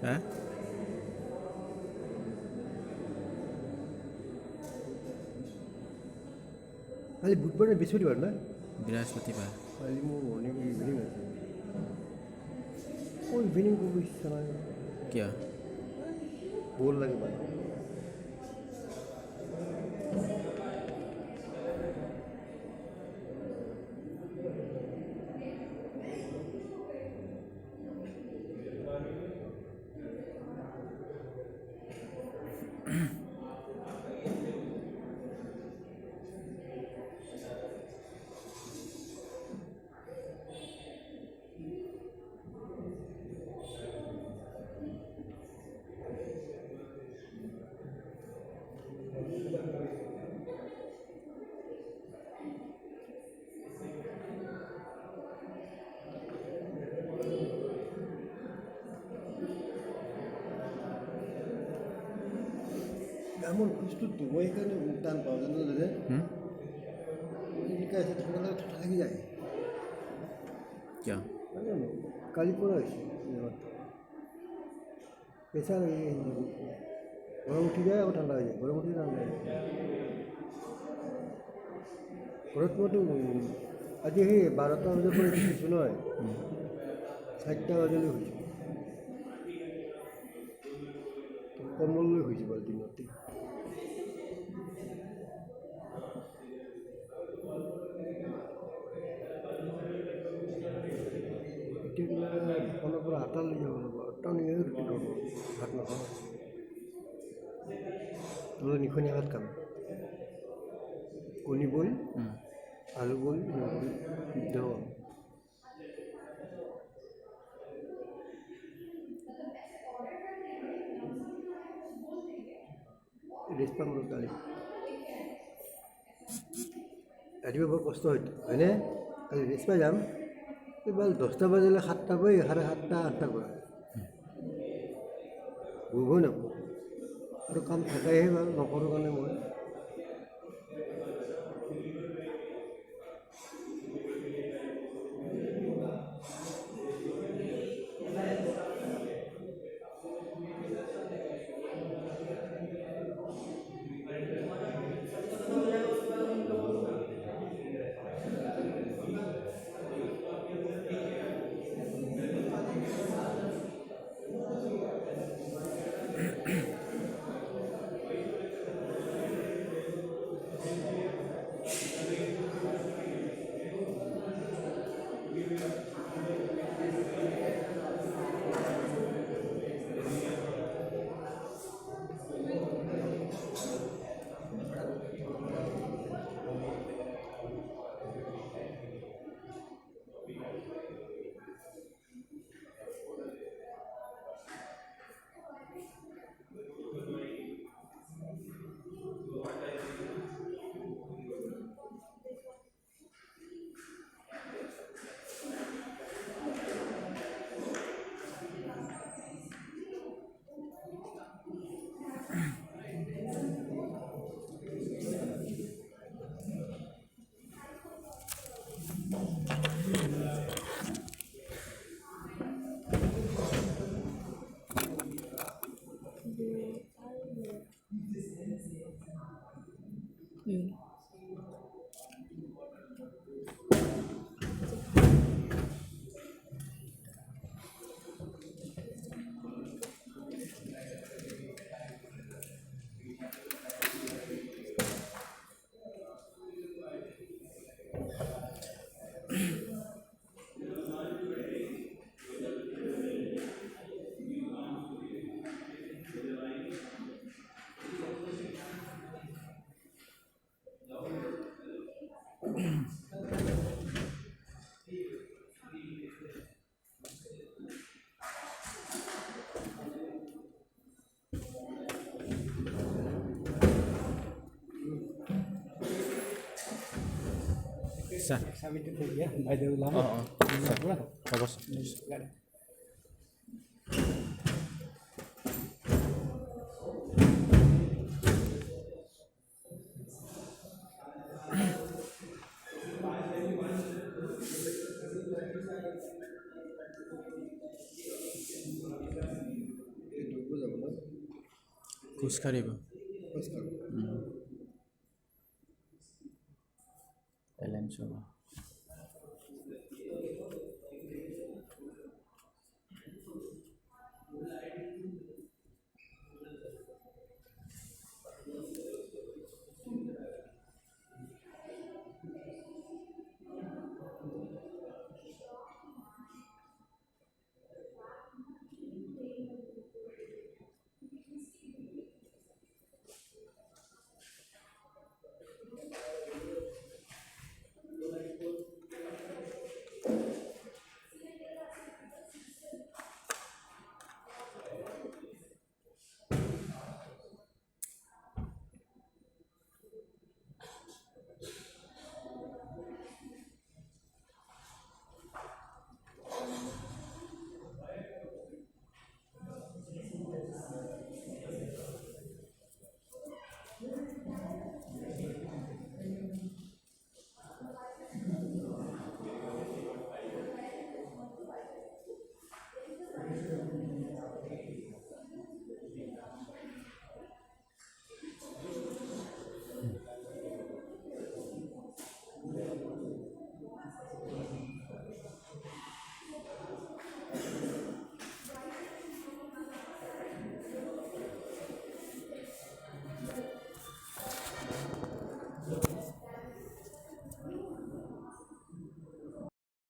হ্যাঁ কালি বুধবাৰ নে বৃহস্পতিবাৰ না বৃহস্পতিবাৰ কালি মোৰ মৰ্ণিং ইভিনিং আছে ইভিনিং কৰিব ইচ্ছা নাই কিয় বৰ লাগে মানে মোৰ খোজটো মই সেইকাৰণে টান পাওঁ জানো যে এনেকৈ আছে ঠাণ্ডা থাকি যায় কিয় নাজানো কালিৰ পৰা হৈছে প্ৰেছাৰ গৰম উঠি যায় আকৌ ঠাণ্ডা হৈ যায় গৰম উঠি ঠাণ্ডা হৈ যায় ঘৰত মইতো আজি সেই 12টা বজাৰ পৰা শুইছোঁ নহয় 4টা বজালৈ শুইছোঁ কম্বল লৈ শুইছোঁ বাৰু দিনতে এতিয়া কিবা দোকানৰ পৰা আটা লৈ যাব লাগিব আটা নিয়ে ৰুটি খাব ভাত নাখাওঁ নহ'লে নিখনীয়া ভাত খাম কণী বইল আলু বইল নহ'লে সিদ্ধ ৰেষ্ট পাম আৰু কালি ৰাতিপুৱা বৰ কষ্ট হয়নে কালি ৰেষ্ট পাই যাম এইবাৰ 10টা বাজিলে 7টা বজাত 7:30 8টা পৰা বহিবই নাপাওঁ আৰু কাম থাকাইহে বাৰু নকৰোঁ কাৰণে মই চা চাবিটো থৈ দিয়া বাইদেউ ওলাম অঁ অঁ হ'ব ছাৰ খোজকাঢ়িব এলেন শৰ্মা